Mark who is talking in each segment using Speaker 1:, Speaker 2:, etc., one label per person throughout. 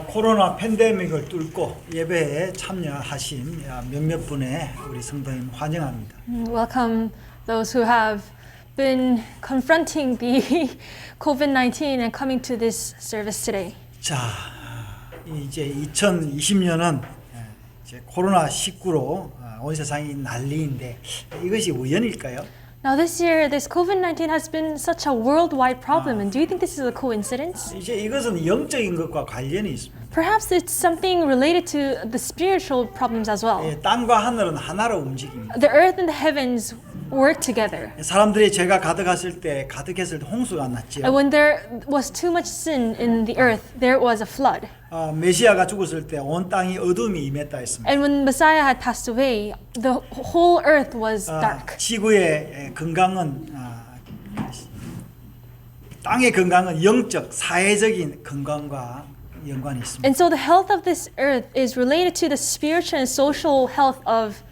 Speaker 1: 코로나 팬데믹을 뚫고 예배에 참여하신 몇몇 분의 우리 성도님 환영합니다.
Speaker 2: Welcome those who have been confronting the COVID-19 and coming to this service today.
Speaker 1: 자, 이제 2020년은 이제 코로나 19로 온 세상이 난리인데 이것이 우연일까요?
Speaker 2: Now this year, this COVID-19 has been such a worldwide problem, and do you think this is a coincidence?
Speaker 1: 이제 이것은 영적인 것과 관련이 있습니다.
Speaker 2: Perhaps it's something related to the spiritual problems as well.
Speaker 1: 땅과 하늘은 하나로 움직입니다.
Speaker 2: The earth and the heavens work together.
Speaker 1: 사람들이 죄가 가득했을 때 홍수가 났죠.
Speaker 2: And when there was too much sin in the earth, there was a flood.
Speaker 1: 메시아가 죽었을 때 온 땅이 어둠이 임했다 했습니다.
Speaker 2: And when Messiah had passed away, the whole earth was dark.
Speaker 1: 지구의 건강은 땅의 건강은 영적, 사회적인 건강과 연관이 있습니다.
Speaker 2: And so the health of this earth is related to the spiritual and social health of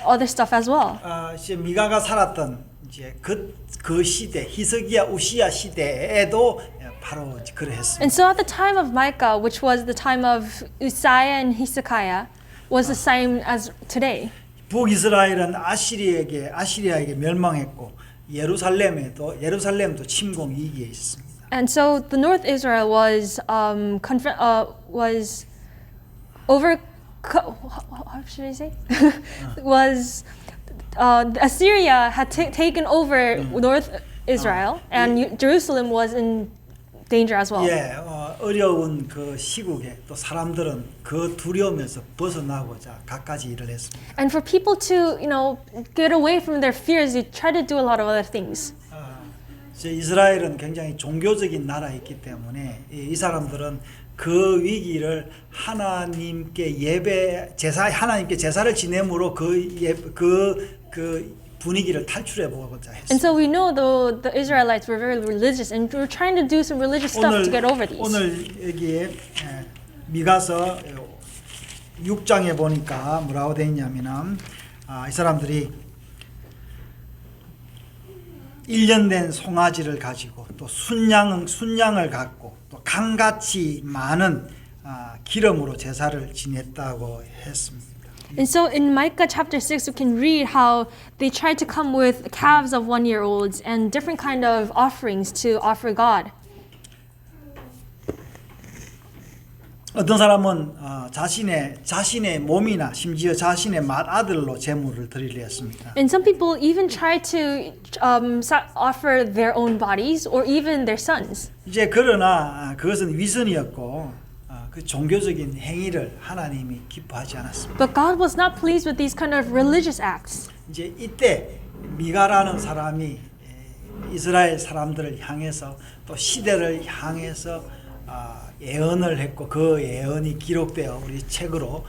Speaker 2: other stuff as well.
Speaker 1: 이제 미가가 살았던 이제 그 시대, 히스기야 우시야 시대에도 바로 그러했습니다.
Speaker 2: And so at the time of Micah, which was the time of Uzziah and Hezekiah, was the same as today.
Speaker 1: 북이스라엘은 아시리아에게 멸망했고 예루살렘도 침공 위기에 있습니다.
Speaker 2: And so the North Israel was how should I say? was Assyria had taken over North Israel, and Jerusalem was in danger as well.
Speaker 1: 예, 어려운 그 시국에 또 사람들은 그 두려움에서 벗어나고자 갖가지 일을 했습니다.
Speaker 2: And for people to, get away from their fears, they try to do a lot of other things.
Speaker 1: 이스라엘은 굉장히 종교적인 나라였기 때문에 이 사람들은 그 위기를 하나님께 하나님께 제사를 지냄으로 그 분위기를 탈출해 보고자 했습니다.
Speaker 2: And so we know the Israelites were very religious, and were trying to do some religious stuff to get over these.
Speaker 1: 오늘 여기에 미가서 6장에 보니까 뭐라고 되어 있냐면은 이 사람들이 1년 된 송아지를 가지고 또 순양을 갖고 또 강같이 많은 기름으로 제사를 지냈다고 했습니다.
Speaker 2: And so in Micah chapter 6, we can read how they tried to come with calves of 1-year-olds and different kind of offerings to offer God.
Speaker 1: 어떤 사람은 자신의 몸이나 심지어 자신의 맏아들로 제물을 드리려 했습니다.
Speaker 2: And some people even try to offer their own bodies or even their sons.
Speaker 1: 이제 그러나 그것은 위선이었고 그 종교적인 행위를 하나님이 기뻐하지 않았습니다.
Speaker 2: But God was not pleased with these kind of religious acts.
Speaker 1: 이제 이때 미가라는 사람이 이스라엘 사람들을 향해서 또 시대를 향해서 예언을 했고 그 예언이 기록되어 우리 책으로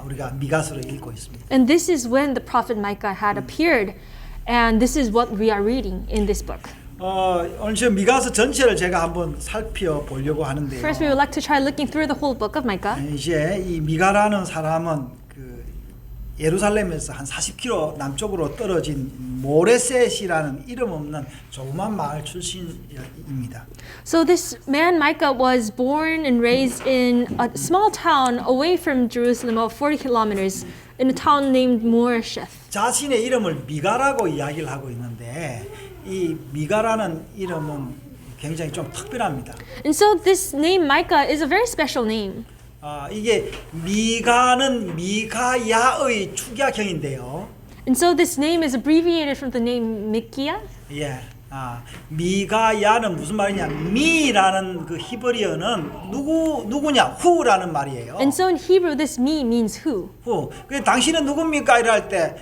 Speaker 1: 우리가 미가서를 읽고 있습니다.
Speaker 2: And this is when the prophet Micah had appeared, and this is what we are reading in this book.
Speaker 1: 오늘 저 미가서 전체를 제가 한번 살펴보려고 하는데요.
Speaker 2: First, we would like to try looking through the whole book of Micah.
Speaker 1: 이제 이 미가라는 사람은 그 예루살렘에서 한 40km 남쪽으로 떨어진 모레셋이라는 이름 없는 조그만 마을 출신입니다.
Speaker 2: So this man Micah was born and raised in a small town away from Jerusalem, about 40 kilometers, in a town named Moresheth.
Speaker 1: 자신의 이름을 미가라고 이야기를 하고 있는데 이 미가라는 이름은 굉장히 좀 특별합니다.
Speaker 2: And so this name Micah is a very special name.
Speaker 1: 이게 미가는 미가야의 축약형인데요.
Speaker 2: And so this name is abbreviated from the name Micaiah.
Speaker 1: 예. 미가야는 무슨 말이냐? 미라는 그 히브리어는 누구냐? 후라는 말이에요.
Speaker 2: And so in Hebrew, this me means who.
Speaker 1: 후. 그 당신은 누굽니까? 이럴 때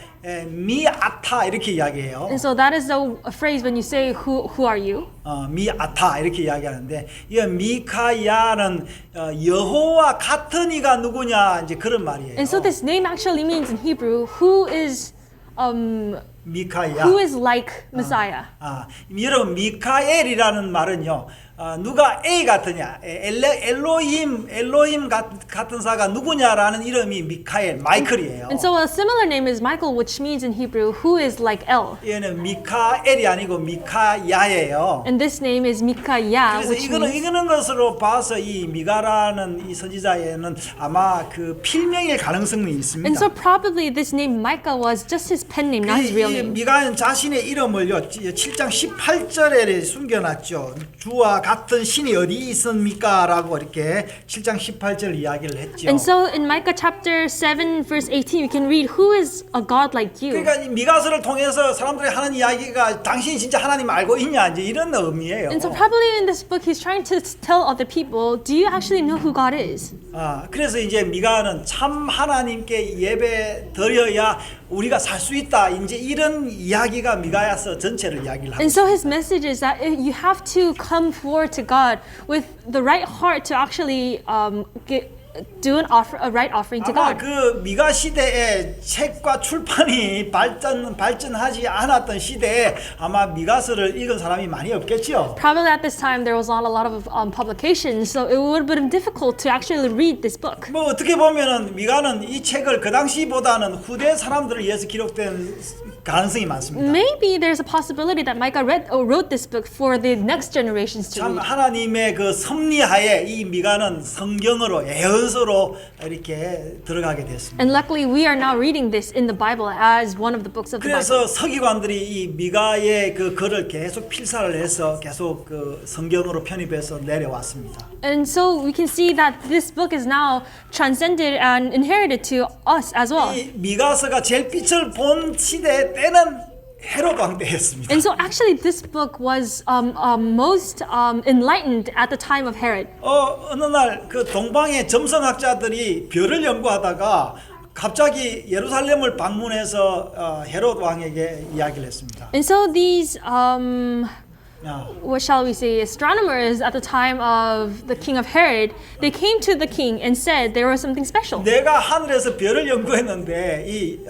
Speaker 1: 미아타 이렇게 이야기해요.
Speaker 2: And so that is a phrase when you say who are you.
Speaker 1: 미아타 이렇게 이야기하는데 이 미카야는 여호와 같은 이가 누구냐 이제 그런 말이에요.
Speaker 2: And so this name actually means in Hebrew who is
Speaker 1: 미카야.
Speaker 2: who is like Messiah.
Speaker 1: 여러분 미카엘이라는 말은요. 누가 A 같으냐? 엘로힘 같은 사가 누구냐라는 이름이 미카엘, 마이클이에요.
Speaker 2: And so a similar name is Michael, which means in Hebrew, who is like El.
Speaker 1: 얘는 미카엘이 아니고 미카야예요.
Speaker 2: And this name is Micaiah,
Speaker 1: 그래서
Speaker 2: which means.
Speaker 1: 이거는 것으로 봐서 이 미가라는 이 선지자에는 아마 그 필명일 가능성이 있습니다.
Speaker 2: And so probably this name Micah was just his pen name, not his real
Speaker 1: 이
Speaker 2: name.
Speaker 1: 미가는 자신의 이름을요 7장 18절에 숨겨놨죠. 주와 같은 신이 어디 있습니까라고 이렇게 7장 18절 이야기를 했죠.
Speaker 2: And so in Micah chapter 7 verse 18 we can read, who is a God like you?
Speaker 1: 그러니까 이 미가서를 통해서 사람들이 하는 이야기가 당신이 진짜 하나님 알고 있냐 이제 이런 의미예요.
Speaker 2: And so probably in this book he's trying to tell other people, do you actually know who God is?
Speaker 1: 그래서 이제 미가는 참 하나님께 예배 드려야 우리가 살 수 있다. 이제 이런 이야기가 미가야서 전체를 이야기를 하고
Speaker 2: And so his message is that you have to come forward to God with the right heart to actually do a right offering to
Speaker 1: 아마
Speaker 2: God.
Speaker 1: 그 미가 시대에 책과 출판이 발전하지 않았던 시대에 아마 미가서를 읽은 사람이 많이 없겠지요.
Speaker 2: Probably at this time there was not a lot of publications, so it would have been difficult to actually read this book.
Speaker 1: 뭐 어떻게 보면은 미가는 이 책을 그 당시보다는 후대 사람들을 위해서 기록된 가능성이 많습니다.
Speaker 2: Maybe there's a possibility that Micah wrote this book for the next generations to
Speaker 1: 참
Speaker 2: read.
Speaker 1: 하나님의 그 섭리하에 이 미가는 성경으로 예언서로 이렇게 들어가게 됐습니다.
Speaker 2: And luckily we are now reading this in the Bible as one of the books of the Bible.
Speaker 1: 그래서 서기관들이 이 미가의 그 글을 계속 필사를 해서 계속 그 성경으로 편입해서 내려왔습니다.
Speaker 2: And so we can see that this book is now transcended and inherited to us as well.
Speaker 1: 이 미가서가 제일 빛을 본 시대 때는 헤롯 왕 때였습니다.
Speaker 2: And so actually this book was most enlightened at the time of Herod.
Speaker 1: 어느 날 그 동방의 점성학자들이 별을 연구하다가 갑자기 예루살렘을 방문해서 헤롯 왕에게 이야기를 했습니다.
Speaker 2: And so these
Speaker 1: 야,
Speaker 2: what shall we say, astronomers at the time of the king of Herod, they came to the king and said there was something special.
Speaker 1: 내가 하늘에서 별을 연구했는데 이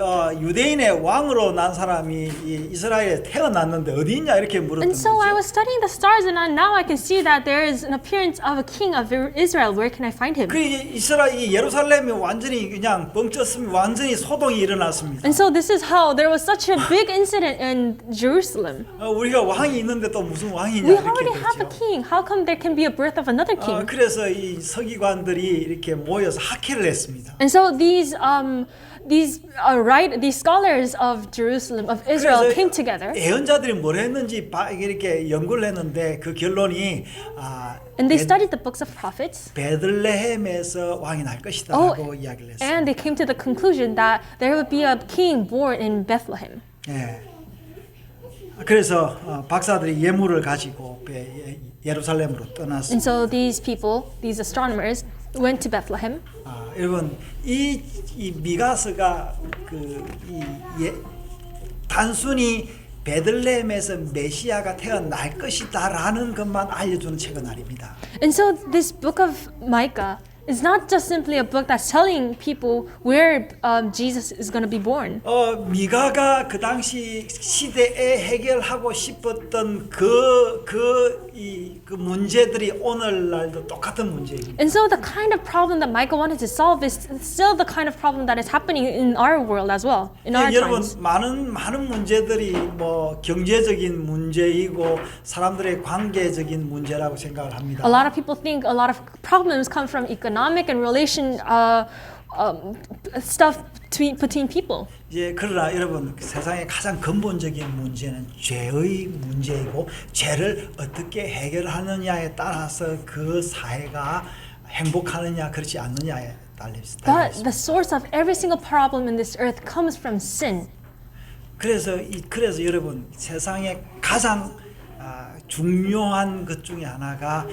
Speaker 1: 유대인의 왕으로 난 사람이 이 이스라엘에 태어났는데 어디 있냐 이렇게 물었던
Speaker 2: And so I
Speaker 1: 거죠.
Speaker 2: was studying the stars and now I can see that there is an appearance of a king of Israel. Where can I find him?
Speaker 1: 그 이스라엘 예루살렘이 완전히 그냥 뻥쳤습니다. 완전히 소동이 일어났습니다.
Speaker 2: And so this is how there was such a big incident in Jerusalem.
Speaker 1: 우리가 왕이 있는데 또 무슨 왕이냐
Speaker 2: We
Speaker 1: 이렇게
Speaker 2: already have a
Speaker 1: 됐죠.
Speaker 2: king. How come there can be a birth of another king?
Speaker 1: 그래서 이 서기관들이 이렇게 모여서 학회를 했습니다.
Speaker 2: And so these scholars of Jerusalem, of Israel,
Speaker 1: 그래서
Speaker 2: came together
Speaker 1: 예언자들이 뭘 했는지 이렇게 연구를 했는데 그 결론이
Speaker 2: and they studied the books of prophets.
Speaker 1: 베들레헴에서 왕이 날 것이다라고 이야기를 했어요.
Speaker 2: And they came to the conclusion that there would be a king born in Bethlehem.
Speaker 1: 예. 그래서 박사들이 예물을 가지고 예루살렘으로 떠났습니다.
Speaker 2: And so these people, these astronomers, went to Bethlehem.
Speaker 1: 여러분 이 미가서가 단순히 베들레헴에서 메시아가 태어날 것이다라는 것만 알려주는 책은 아닙니다.
Speaker 2: And so this book of Micah is not just simply a book that's telling people where Jesus is going to be born.
Speaker 1: 미가가 그 당시 시대에 해결하고 싶었던 그 문제들이 오늘날도 똑같은 문제입니다.
Speaker 2: And so the kind of problem that Micah wanted to solve is still the kind of problem that is happening in our world as well, in our
Speaker 1: 여러분
Speaker 2: times.
Speaker 1: 많은 문제들이 뭐 경제적인 문제이고 사람들의 관계적인 문제라고 생각을 합니다.
Speaker 2: A lot of people think a lot of problems come from economic and relation stuff between people.
Speaker 1: 이제 그러나 여러분 세상의 가장 근본적인 문제는 죄의 문제이고 죄를 어떻게 해결하느냐에 따라서 그 사회가 행복하느냐 그렇지 않느냐에 달려 있습니다.
Speaker 2: But the source of every single problem in this earth comes from sin.
Speaker 1: 그래서 여러분 세상의 가장 중요한 것 중에 하나가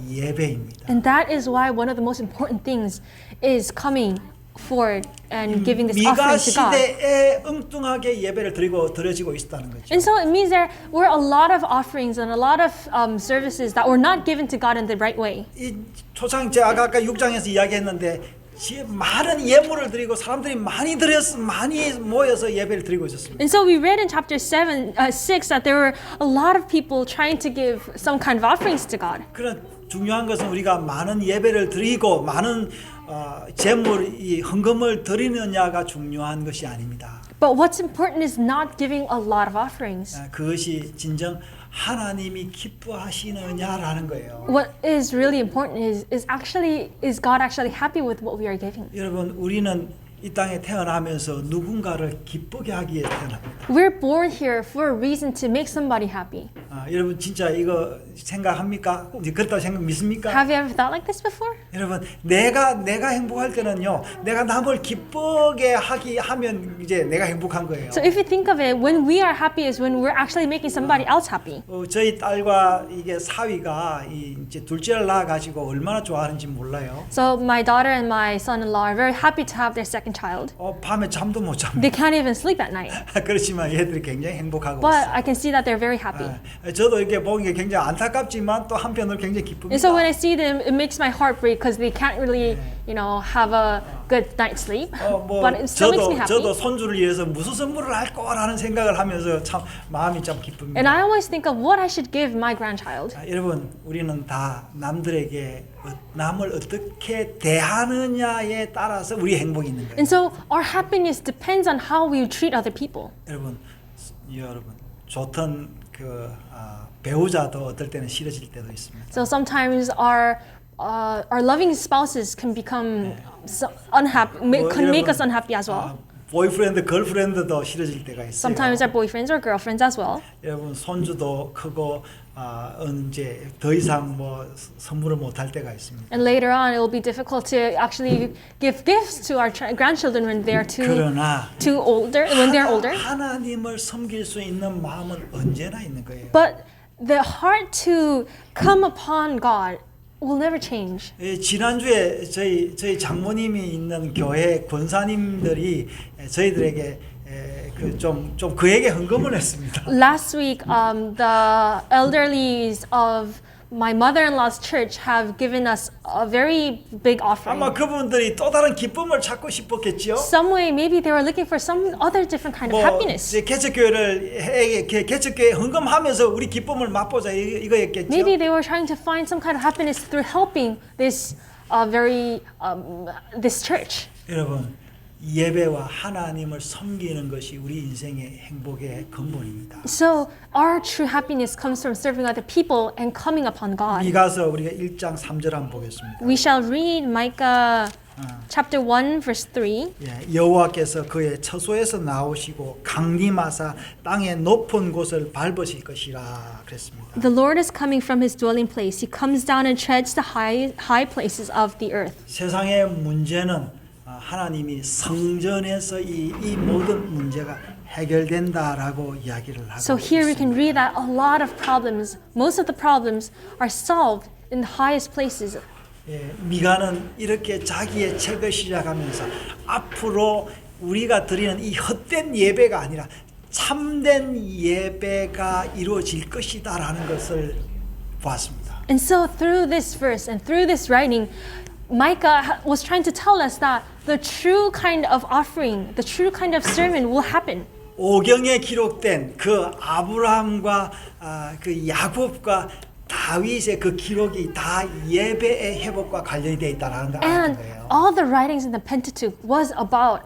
Speaker 1: 예배입니다.
Speaker 2: And that is why one of the most important things is coming forward and giving this
Speaker 1: 미가
Speaker 2: offering to God.
Speaker 1: 시대에 엉뚱하게 예배를 드려지고 있다는 거죠.
Speaker 2: And so it means there were a lot of offerings and a lot of services that were not given to God in the right way.
Speaker 1: 이 초창 제가 아까 6장에서 이야기했는데 많은 예물을 드리고 사람들이 많이 모여서 예배를 드리고 있었습니다.
Speaker 2: And so we read in chapter 6 that there were a lot of people trying to give some kind of offerings to God.
Speaker 1: 그런 중요한 것은 우리가 많은 예배를 드리고 많은 재물, 이 헌금을 드리느냐가 중요한 것이 아닙니다.
Speaker 2: But what's important is not giving a lot of offerings.
Speaker 1: 그것이 진정 하나님이 기뻐하시느냐라는 거예요.
Speaker 2: What is really important is God actually happy with what we are giving?
Speaker 1: 여러분, 우리는 이 땅에 태어나면서 누군가를 기쁘게 하기 위해 태어납니다.
Speaker 2: We're born here for a reason to make somebody happy.
Speaker 1: 여러분 진짜 이거 생각합니까? 이제 그렇다고 믿습니까?
Speaker 2: Have you ever thought like this before?
Speaker 1: 여러분, 내가 행복할 때는요, 내가 남을 기쁘게 하면 이제 내가 행복한 거예요.
Speaker 2: So if you think of it, when we are happy is when we're actually making somebody else happy.
Speaker 1: 저희 딸과 이게 사위가 이제 둘째를 낳아가지고 얼마나 좋아하는지 몰라요.
Speaker 2: So my daughter and my son-in-law are very happy to have their second child.
Speaker 1: 밤에 잠도 못 잡니다.
Speaker 2: They can't even sleep at night.
Speaker 1: 그렇지만 얘들이 굉장히 행복하고
Speaker 2: But
Speaker 1: 있어요.
Speaker 2: I can see that they're very happy.
Speaker 1: 저도 이렇게 보는 게 굉장히 안타깝지만 또 한편으로 굉장히 기쁩니다.
Speaker 2: And so when I see them, it makes my heart break because they can't really, have a good night's sleep. But it still makes me happy.
Speaker 1: 저도 손주를 위해서 무슨 선물을 할 거라는 생각을 하면서 참 마음이 참 기쁩니다.
Speaker 2: And I always think of what I should give my grandchild.
Speaker 1: 여러분, 우리는 다 남들에게 남을 어떻게 대하느냐에 따라서 우리 행복이 있는 거예요.
Speaker 2: And so our happiness depends on how we treat other people.
Speaker 1: 여러분 좋던 배우자도 어떨 때는 싫어질 때도 있습니다.
Speaker 2: So sometimes our loving spouses can become unhappy, can make us unhappy as well.
Speaker 1: 보이프렌드, 걸프렌드도 싫어질 때가 있어요.
Speaker 2: Sometimes our boyfriends or girlfriends as well.
Speaker 1: 여러분, 손주도 크고 이제 더 이상 선물을 못 할 때가 있습니다.
Speaker 2: And later on, it will be difficult to actually give gifts to our grandchildren when they are
Speaker 1: 그러나
Speaker 2: when they're older.
Speaker 1: 하나님을 섬길 수 있는 마음은 언제나 있는 거예요.
Speaker 2: But the heart to come upon God will never change.
Speaker 1: 지난주에 저희 장모님이 있는 교회 권사님들이 저희들에게 그에게 헌금을 했습니다.
Speaker 2: Last week, the elderlies of my mother-in-law's church have given us a very big offering.
Speaker 1: 아마 그분들이 또 다른 기쁨을 찾고 싶었겠죠.
Speaker 2: Some way, maybe they were looking for some other different kind of happiness.
Speaker 1: 개척교회 헌금하면서 우리 기쁨을 맛보자 이거였겠죠.
Speaker 2: Maybe they were trying to find some kind of happiness through helping this this church.
Speaker 1: 여러분, 예배와 하나님을 섬기는 것이 우리 인생의 행복의 근본입니다.
Speaker 2: So our true happiness comes from serving other people and coming upon God.
Speaker 1: 미가서 우리가 1장 3절 한번 보겠습니다.
Speaker 2: We shall read Micah chapter 1 verse 3.
Speaker 1: 여호와께서 그의 처소에서 나오시고 강림하사 땅의 높은 곳을 밟으실 것이라 그랬습니다.
Speaker 2: The Lord is coming from his dwelling place. He comes down and treads the high places of the earth.
Speaker 1: 세상의 문제는 하나님이 성전에서 이 모든 문제가 해결된다라고 이야기를 하고
Speaker 2: So here we
Speaker 1: 있습니다.
Speaker 2: can read that a lot of problems, most of the problems are solved in the highest places.
Speaker 1: 미가는 이렇게 자기의 책을 시작하면서 앞으로 우리가 드리는 이 헛된 예배가 아니라 참된 예배가 이루어질 것이다라는 것을 보았습니다.
Speaker 2: And so through this verse and through this writing, Micah was trying to tell us that the true kind of offering, the true kind of sermon will happen.
Speaker 1: 오경에 기록된 그 아브라함과 그 야곱과 다윗의 그 기록이 다 예배의 회복과 관련이 되어 있다라는
Speaker 2: And
Speaker 1: 거예요.
Speaker 2: all the writings in the Pentateuch was about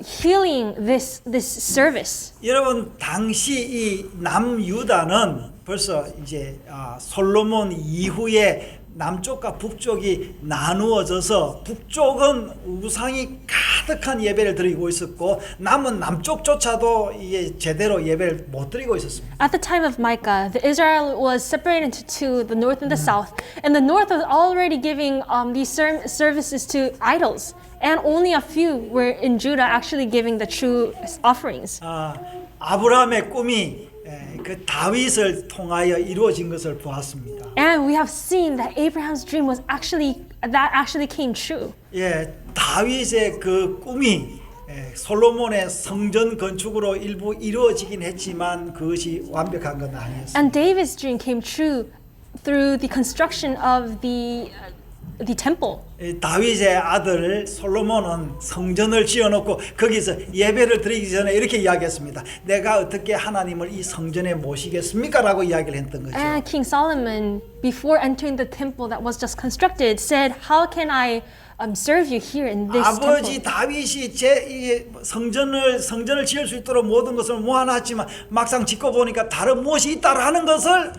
Speaker 2: healing this service.
Speaker 1: 여러분, 당시 이 남유다는 벌써 이제 솔로몬 이후에 남쪽과 북쪽이 나누어져서 북쪽은 우상이 가득한 예배를 드리고 있었고 남은 남쪽조차도 이게 제대로 예배를 못 드리고 있었습니다.
Speaker 2: At the time of Micah, the Israel was separated into two, the north and the south. And the north was already giving these services to idols. And only a few were in Judah actually giving the true offerings.
Speaker 1: 아브라함의 꿈이 그 다윗을 통하여 이루어진 것을 보았습니다.
Speaker 2: And we have seen that Abraham's dream was actually came true.
Speaker 1: 다윗의 그 꿈이 솔로몬의 성전 건축으로 일부 이루어지긴 했지만 그것이 완벽한 건 아니었습니다.
Speaker 2: And David's dream came true through the construction of the the temple.
Speaker 1: 이 다윗의 아들 솔로몬은 성전을 지어놓고 거기서 예배를 드리기 전에 이렇게 이야기했습니다. 내가 어떻게 하나님을 이 성전에 모시겠습니까? 라고 이야기를 했던 거죠.
Speaker 2: And King Solomon, before entering the temple that was just constructed, said, "How can I serve you here in this
Speaker 1: 아버지
Speaker 2: temple?"
Speaker 1: 다윗이 이 성전을 지을 수 있도록 모든 것을 모아놨지만 막상 짓고 보니까 다른 무엇이 있다라는 것을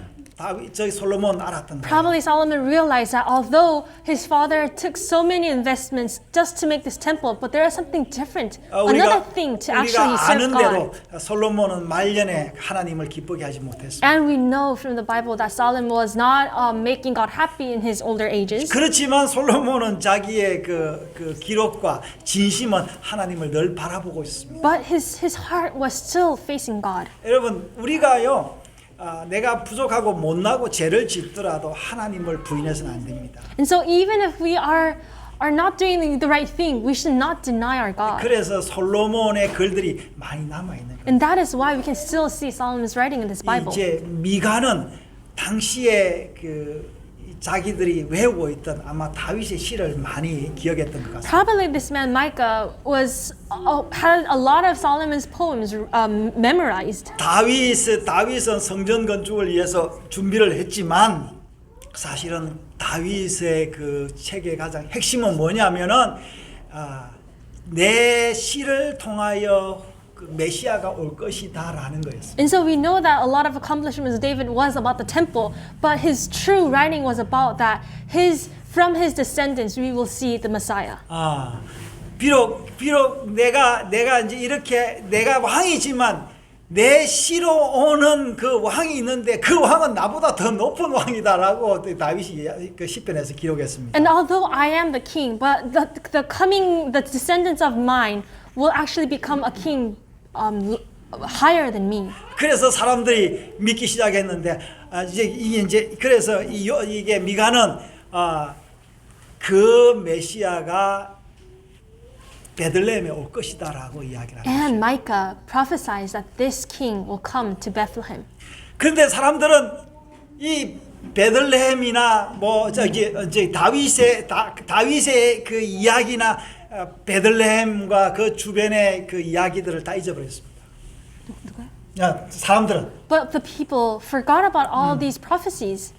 Speaker 1: 저희 솔로몬 알았던 거예요.
Speaker 2: Probably Solomon realized that although his father took so many investments just to make this temple, but there is something different, another thing to actually
Speaker 1: 우리가
Speaker 2: serve
Speaker 1: 아는 대로
Speaker 2: God.
Speaker 1: 솔로몬은 말년에 하나님을 기쁘게 하지 못했습니다.
Speaker 2: And we know from the Bible that Solomon was not making God happy in his older ages.
Speaker 1: 그렇지만 솔로몬은 자기의 그 기록과 진심은 하나님을 늘 바라보고 있습니다.
Speaker 2: But his heart was still facing God.
Speaker 1: 여러분 우리가요 내가 부족하고 못나고 죄를 짓더라도 하나님을 부인해서는 안 됩니다.
Speaker 2: And so even if we are not doing the right thing, we should not deny our God.
Speaker 1: 그래서 솔로몬의 글들이 많이 남아 있는 거예요.
Speaker 2: And that is why we can still see Solomon's writing in this Bible.
Speaker 1: 이제 미가는 당시에 그 자기들이 외우고 있던 아마 다윗의 시를 많이 기억했던 것 같습니다.
Speaker 2: Probably this man Micah had a lot of Solomon's poems memorized.
Speaker 1: 다윗은 성전 건축을 위해서 준비를 했지만 사실은 다윗의 그 책의 가장 핵심은 뭐냐면은 내 시를 통하여 그 메시아가 올 것이다라는 거였습니다.
Speaker 2: And so we know that a lot of accomplishments of David was about the temple, but his true writing was about that from his descendants we will see the Messiah.
Speaker 1: 비록 내가 이제 이렇게 내가 왕이지만 내 시로 오는 그 왕이 있는데 그 왕은 나보다 더 높은 왕이다라고 다윗이 그 시편에서 기록했습니다.
Speaker 2: And although I am the king, but the descendants of mine will actually become a king higher than me.
Speaker 1: 그래서 사람들이 믿기 시작했는데 이제 그래서 이게 미가는 그 메시아가 베들레헴에 올 것이다라고 이야기를 합니다.
Speaker 2: And Micah prophesies that this king will come to Bethlehem.
Speaker 1: 그런데 사람들은 이 베들레헴이나 뭐 이제 다윗의 그 이야기나 베들레헴과 그 주변의 그 이야기들을 다 잊어버렸습니다.
Speaker 2: 누가요?
Speaker 1: 사람들은.
Speaker 2: But the people forgot about all these prophecies.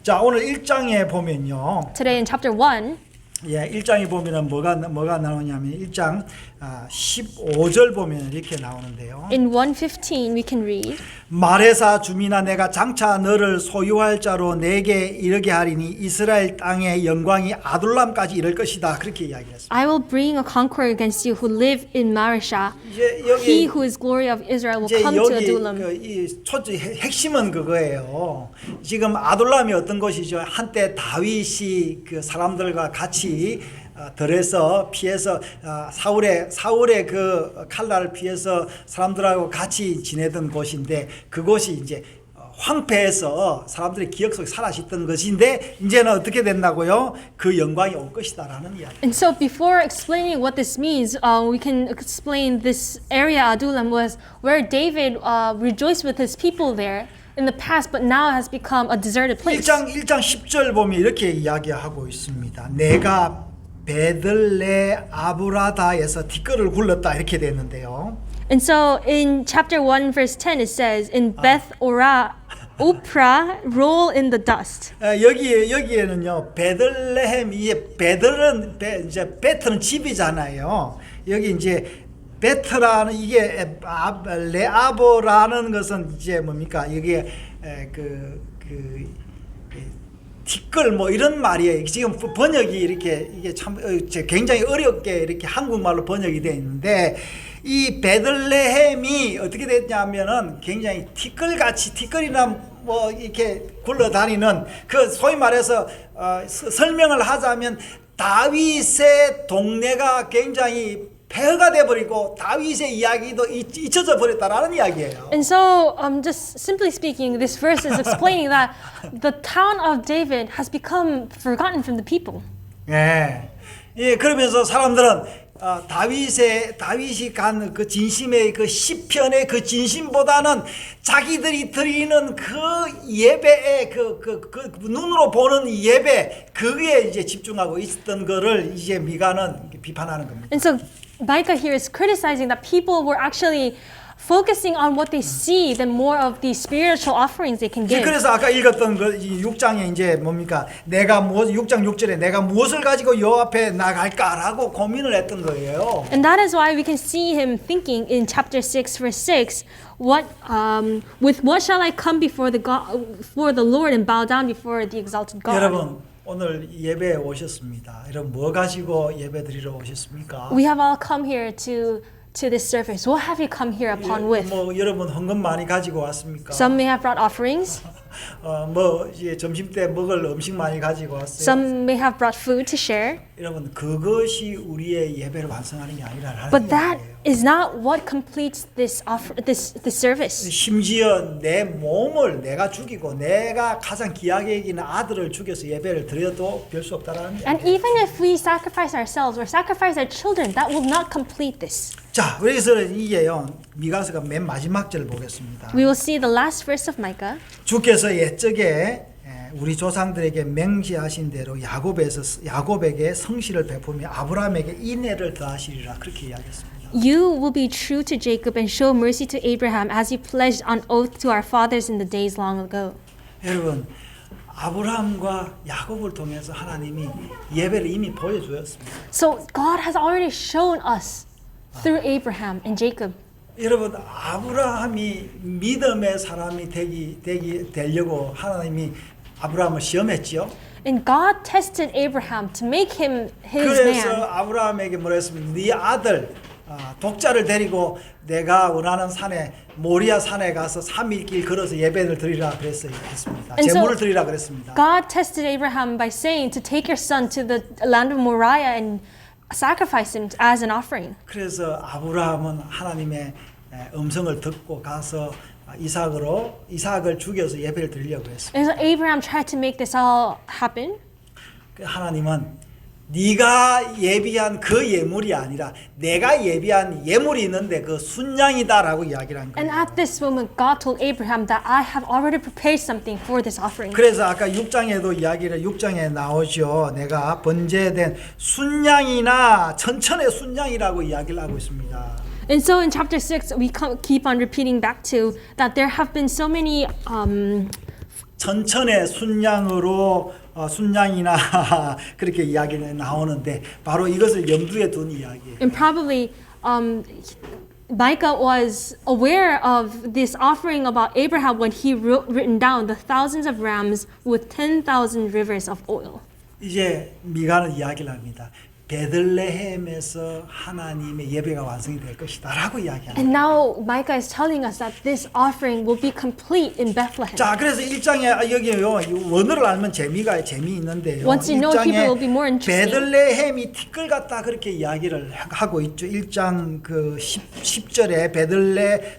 Speaker 1: 자, 오늘 1장에 보면요.
Speaker 2: Today in chapter 1,
Speaker 1: 1장에 보면은 뭐가 나오냐면 1장 15절 보면 이렇게 나오는데요.
Speaker 2: in 1:15 we can read,
Speaker 1: 마레사 주민아 내가 장차 너를 소유할 자로 내게 이르게 하리니 이스라엘 땅의 영광이 아둘람까지 이를 것이다. 그렇게 이야기했습니다.
Speaker 2: I will bring a conqueror against you who live in Maresha.
Speaker 1: 이제
Speaker 2: He
Speaker 1: 여기
Speaker 2: who is glory of Israel will
Speaker 1: 이제
Speaker 2: come to
Speaker 1: 여기
Speaker 2: Adullam.
Speaker 1: 핵심은 그거예요. 지금 아둘람이 어떤 것이죠? 한때 다윗이 그 사람들과 같이 들에서 피해서 사울의 그 칼날을 피해서 사람들하고 같이 지내던 곳인데 그곳이 이제 황폐해서 사람들의 기억 속에 사라졌던 것인데 이제는 어떻게 된다고요? 그 영광이 올 것이다라는 이야기.
Speaker 2: And so before explaining what this means, we can explain this area Adullam was where David rejoiced with his people there in the past, but now has become a deserted place.
Speaker 1: 1장 10절 보면 이렇게 이야기하고 있습니다. 내가 베들레 아브라다에서 뒷걸을 굴렀다 이렇게 됐는데요.
Speaker 2: And so in chapter 1 verse 10 it says, in Beth Ophrah roll in the dust.
Speaker 1: 여기에는요 베들레헴 이게 이제 베트는 집이잖아요. 여기 이제 베트라는 이게 레아보라는 것은 이제 뭡니까? 이게 티끌 뭐 이런 말이에요. 지금 번역이 이게 참 굉장히 어렵게 이렇게 한국말로 번역이 되어 있는데 이 베들레헴이 어떻게 됐냐면은 굉장히 티끌이나 뭐 이렇게 굴러다니는 그 소위 말해서 설명을 하자면 다윗의 동네가 굉장히 폐허가 돼버리고 다윗의 이야기도 잊혀져 버렸다라는 이야기예요.
Speaker 2: And so, just simply speaking, this verse is explaining that the town of David has become forgotten from the people.
Speaker 1: 예, 그러면서 사람들은 다윗이 간 그 진심의 그 시편의 그 진심보다는 자기들이 드리는 그 예배의 그 눈으로 보는 예배 그게 이제 집중하고 있었던 거를 이제 미가는 비판하는 겁니다.
Speaker 2: And so Micah here is criticizing that people were actually focusing on what they see than more of the spiritual offerings they can give.
Speaker 1: 그래서 아까 읽었던 그 6장에 이제 뭡니까? 6장 6절에 내가 무엇을 가지고 여 앞에 나갈까라고 고민을 했던 거예요.
Speaker 2: And that is why we can see him thinking in chapter 6 verse 6, with what shall I come before the Lord and bow down before the exalted God?
Speaker 1: 여러분 오늘 예배에 오셨습니다. 여러분 뭐 가지고 예배 드리러 오셨습니까?
Speaker 2: We have all come here to this service. What have you come here upon with?
Speaker 1: 뭐 여러분 헌금 많이 가지고 왔습니까?
Speaker 2: Some may have brought offerings.
Speaker 1: 뭐 이제 점심 때 먹을 음식 많이 가지고 왔어요.
Speaker 2: Some may have brought food to share.
Speaker 1: 여러분 그것이 우리의 예배를 완성하는 게 아니라
Speaker 2: But that
Speaker 1: 이야기예요.
Speaker 2: is not what completes this service.
Speaker 1: 심지어 내 몸을 내가 죽이고 내가 가장 귀하게 여기는 아들을 죽여서 예배를 드려도 별 수 없다라는
Speaker 2: And
Speaker 1: 얘기예요.
Speaker 2: even if we sacrifice ourselves or sacrifice our children, that will not complete this.
Speaker 1: 자, 그래서 이게요. 미가서가 맨 마지막 절 보겠습니다.
Speaker 2: We will see the last verse of Micah.
Speaker 1: 주께서 옛적에 우리 조상들에게 맹세하신 대로 야곱에게 성실을 베푸며 아브라함에게 인애를 더하시리라 그렇게 이야기했습니다.
Speaker 2: You will be true to Jacob and show mercy to Abraham as you pledged on oath to our fathers in the days long ago.
Speaker 1: 여러분, 아브라함과 야곱을 통해서 하나님이 예배를 이미 보여주었습니다.
Speaker 2: So God has already shown us through Abraham and Jacob.
Speaker 1: 여러분, 아브라함이 믿음의 사람이 되려고 하나님이 아브라함을 시험했지요.
Speaker 2: And God tested Abraham to make him his
Speaker 1: 그래서
Speaker 2: man.
Speaker 1: 아브라함에게 뭐라 했습니까? 네 아들 독자를 데리고 내가 원하는 산에 모리아 산에 가서 3일 길 걸어서 예배를 드리라 그랬습니다.
Speaker 2: And so
Speaker 1: 제물을 드리라 그랬습니다.
Speaker 2: God tested Abraham by saying to take your son to the land of Moriah and sacrifice him as an offering.
Speaker 1: 그래서 아브라함은 하나님의 음성을 듣고 가서 이삭을 죽여서 예배를 드리려고 했습니다.
Speaker 2: And so Abraham tried to make this all happen.
Speaker 1: 하나님은 네가 예비한 그 예물이 아니라 내가 예비한 예물이 있는데 그 순양이다라고 이야기를 한
Speaker 2: And
Speaker 1: 거예요.
Speaker 2: at this moment, God told Abraham that I have already prepared something for this offering.
Speaker 1: 그래서 아까 6장에 나오죠. 내가 번제된 순양이나 천천의 순양이라고 이야기를 하고 있습니다.
Speaker 2: And so in chapter 6, we keep on repeating back to that there have been so many
Speaker 1: 천천의 순양으로 순양이나 그렇게 이야기가 나오는데 바로 이것을 염두에 둔 이야기예요.
Speaker 2: and probably Micah was aware of this offering about Abraham when he written down the thousands of rams with 10,000 rivers of oil.
Speaker 1: 이제 미가는 이야기를 합니다. 베들레헴에서 하나님의 예배가 완성이 될 것이다라고 이야기합니다.
Speaker 2: And now Micah is telling us that this offering will be complete in Bethlehem.
Speaker 1: 자, 그래서 1장에 여기요 원어를 알면 재미있는데요.
Speaker 2: Once you know Hebrew, it will be more
Speaker 1: 1장에
Speaker 2: interesting.
Speaker 1: 베들레헴이 티끌 같다 그렇게 이야기를 하고 있죠. 1장 그 10절에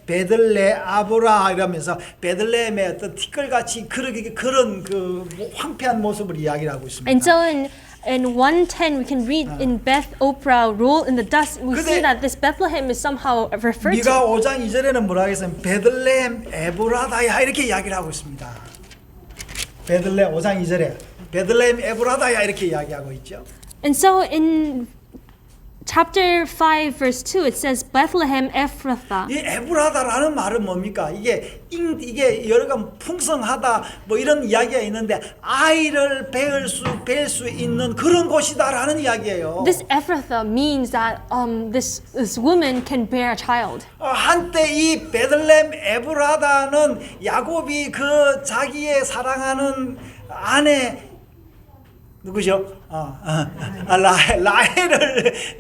Speaker 1: 베들레 아브라 이러면서 베들레헴의 어떤 티끌 같이 그런 그 황폐한 모습을 이야기를 하고 있습니다.
Speaker 2: And so in 1:10 we can read in Beth Oprah roll in the dust. We see that this Bethlehem is somehow referred
Speaker 1: 미가
Speaker 2: to.
Speaker 1: 5장 2절에는 뭐라 하겠어요? 베들레헴 에브라다야 이렇게 이야기를 하고 있습니다. 베들레헴 5장 2절에 베들레헴 에브라다야 이렇게 이야기하고 있죠.
Speaker 2: And so in chapter 5 verse 2 it says Bethlehem Ephrathah.
Speaker 1: 이 에브라다라는 말은 뭡니까? 이게 여러가 풍성하다 뭐 이런 이야기가 있는데 아이를 뵐 수 있는 그런 곳이다라는 이야기예요.
Speaker 2: This Ephrathah means that this woman can bear a child.
Speaker 1: 한때 이 베들레헴 에브라다는 야곱이 그 자기의 사랑하는 아내 누구죠?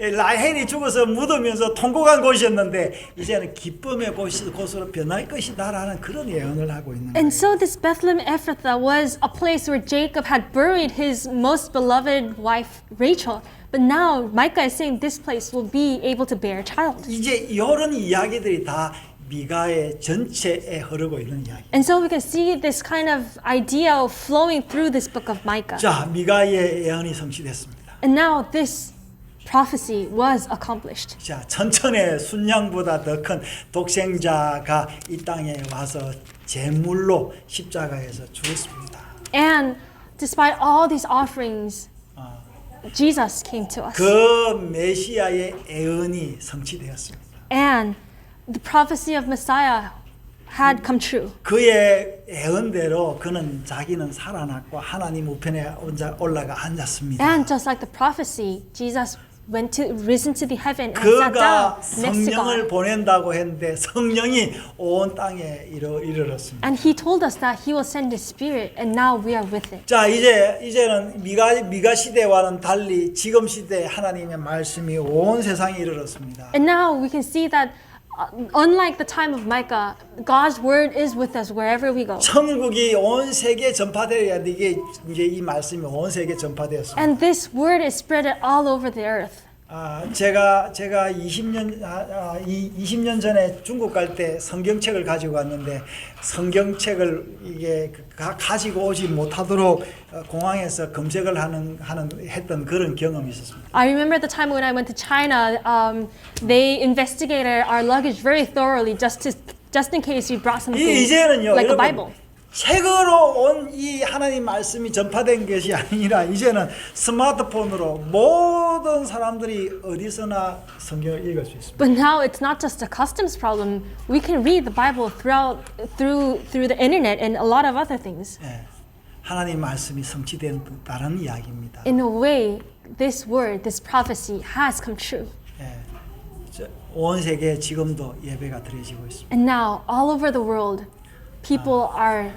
Speaker 1: 라헬이 죽어서 묻으면서 통곡한 곳이었는데 이제는 기쁨의 곳으로 변할 것이다라는 그런 예언을 하고 있는 거예요.
Speaker 2: And so this Bethlehem Ephrathah was a place where Jacob had buried his most beloved wife Rachel. But now Micah is saying this place will be able to bear a child.
Speaker 1: 이제 이런 이야기들이 다 미가의 전체에 흐르고 있는 이야기.
Speaker 2: And so we can see this kind of idea flowing through this book of Micah.
Speaker 1: 자, 미가의 예언이 성취됐습니다.
Speaker 2: And now this prophecy was accomplished.
Speaker 1: 자, 천천의 순양보다 더 큰 독생자가 이 땅에 와서 제물로 십자가에서 죽었습니다.
Speaker 2: And despite all these offerings,
Speaker 1: 아,
Speaker 2: Jesus came to us.
Speaker 1: 그 메시아의 예언이 성취되었습니다.
Speaker 2: And the prophecy of Messiah had come true.
Speaker 1: 그의 예언대로 그는 자기는 살아났고 하나님 우편에 올라가 앉았습니다.
Speaker 2: And just like the prophecy, Jesus risen to the heaven and sat down
Speaker 1: 그가
Speaker 2: next to
Speaker 1: 성령을
Speaker 2: God.
Speaker 1: 보낸다고 했는데 성령이 온 땅에 이르렀습니다.
Speaker 2: And he told us that he will send his spirit, and now we are with it.
Speaker 1: 자, 이제는 미가 시대와는 달리 지금 시대에 하나님의 말씀이 온 세상에 이르렀습니다.
Speaker 2: And now we can see that unlike the time of Micah, God's word is with us wherever we go.
Speaker 1: 천국이 온 세계에 전파되어야 이게 이제 이 말씀이 온 세계에 전파되었습니다.
Speaker 2: And this word is spread all over the earth.
Speaker 1: 제가 20년 전에 중국 갈 때 성경책을 가지고 왔는데 성경책을 이게 가지고 오지 못하도록 공항에서 검색을 했던 그런 경험이 있었습니다.
Speaker 2: I remember the time when I went to China, they investigated our luggage very thoroughly just in case we brought something
Speaker 1: 이제는요,
Speaker 2: like a
Speaker 1: 여러분,
Speaker 2: Bible.
Speaker 1: 책으로 온 이 하나님 말씀이 전파된 것이 아니라 이제는 스마트폰으로 모든 사람들이 어디서나 성경을 읽을 수 있습니다.
Speaker 2: But now it's not just a customs problem. We can read the Bible through the internet and a lot of other things.
Speaker 1: 예, 하나님 말씀이 성취된다는 이야기입니다.
Speaker 2: In a way, this word, this prophecy has come true.
Speaker 1: 예, 온 세계에 지금도 예배가 드려지고 있습니다.
Speaker 2: And now, all over the world, people are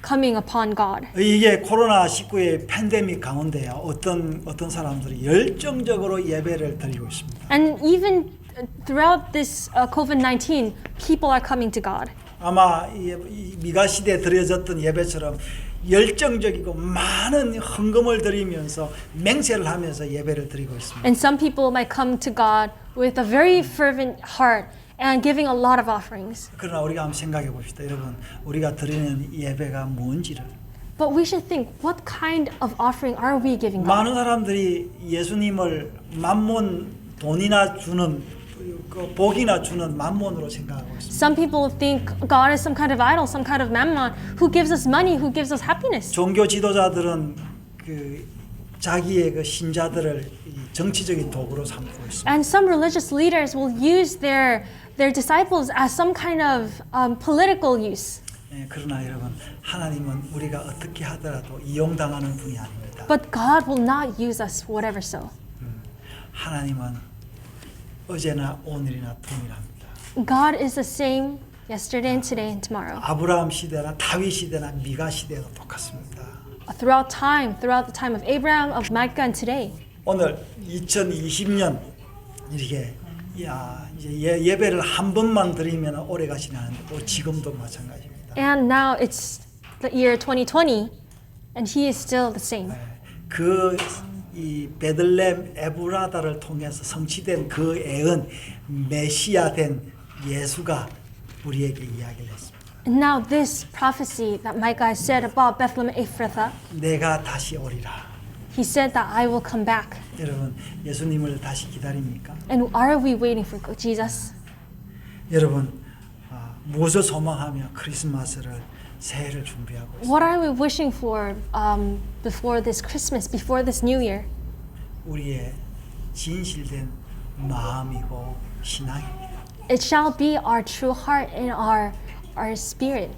Speaker 2: coming upon God.
Speaker 1: 이게 코로나19의 팬데믹 가운데요. 어떤 사람들이 열정적으로 예배를 드리고 있습니다.
Speaker 2: And even throughout this COVID-19, people are coming to God.
Speaker 1: 아마 이 미가 시대에 드려졌던 예배처럼 열정적이고 많은 헌금을 드리면서 맹세를 하면서 예배를 드리고 있습니다.
Speaker 2: And some people might come to God with a very fervent heart and giving a lot of offerings.
Speaker 1: 그러나 우리가 한번 생각해 봅시다. 여러분, 우리가 드리는 예배가 뭔지를.
Speaker 2: But we should think, what kind of offering are we giving God?
Speaker 1: 많은 사람들이 예수님을 만몬 돈이나 주는 복이나 주는 만몬으로 생각하고 있습니다.
Speaker 2: Some people think God is some kind of idol, some kind of mammon, who gives us money, who gives us happiness.
Speaker 1: 종교 지도자들은 자기의 그 신자들을 정치적인 도구로 삼고 있습니다.
Speaker 2: And some religious leaders will use their disciples as some kind of political use.
Speaker 1: 예, 그러나 여러분, 하나님은 우리가 어떻게 하더라도 이용당하는 분이 아닙니다.
Speaker 2: But God will not use us whatever so.
Speaker 1: 하나님은 어제나 오늘이나 동일합니다.
Speaker 2: God is the same yesterday and today and tomorrow.
Speaker 1: 아브라함 시대나 다윗 시대나 미가 시대도 똑같습니다.
Speaker 2: Throughout the time of Abraham, of Micah, and today.
Speaker 1: 오늘 2020년 이렇게 이제 예배를 한 번만 드리면 오래 가시는 또 지금도 마찬가지입니다.
Speaker 2: And now it's the year 2020, and He is still the same.
Speaker 1: 이 베들레헴 에브라다를 통해서 성취된 그 예언 메시아된 예수가 우리에게 이야기를 했습니다.
Speaker 2: And now this prophecy that Micah has said about Bethlehem Ephrathah,
Speaker 1: 내가 다시 오리라.
Speaker 2: he said that I will come back.
Speaker 1: 여러분, 예수님을 다시 기다립니까?
Speaker 2: And are we waiting for Jesus?
Speaker 1: 여러분, 무엇을 소망하며 크리스마스를 새해를 준비하고 있습니다.
Speaker 2: What are we wishing for before this Christmas, before this New Year?
Speaker 1: 우리의 진실된 마음이고 신앙입니다.
Speaker 2: It shall be our true heart and our spirit.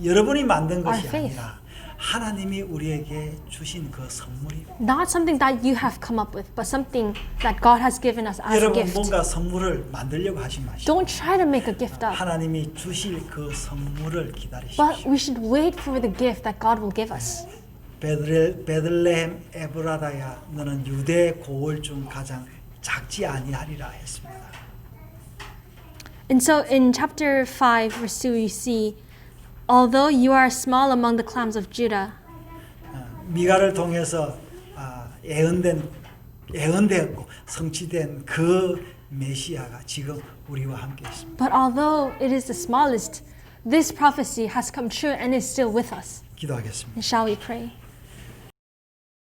Speaker 1: 여러분이 만든
Speaker 2: Our
Speaker 1: 것이
Speaker 2: faith.
Speaker 1: 아니라 하나님이 우리에게 주신 그 선물입니다.
Speaker 2: Not something that you have come up with, but something that God has given us as a
Speaker 1: 여러분
Speaker 2: gift.
Speaker 1: 뭔가 선물을 만들려고 하지 마시고
Speaker 2: Don't try to make a gift up,
Speaker 1: 하나님이 주실 그 선물을 기다리십시오.
Speaker 2: but we should wait for the gift that God will give us.
Speaker 1: 베들레헴 에브라다야 너는 유대 고을 중 가장 작지 아니하리라 했습니다.
Speaker 2: And so in chapter 5, verse 2, you see, although you are small among the clans of Judah,
Speaker 1: 미가를 통해서 예언되었고 성취된 그 메시아가 지금 우리와 함께 있습니다.
Speaker 2: but although it is the smallest, this prophecy has come true and is still with us.
Speaker 1: 기도하겠습니다.
Speaker 2: And shall we pray?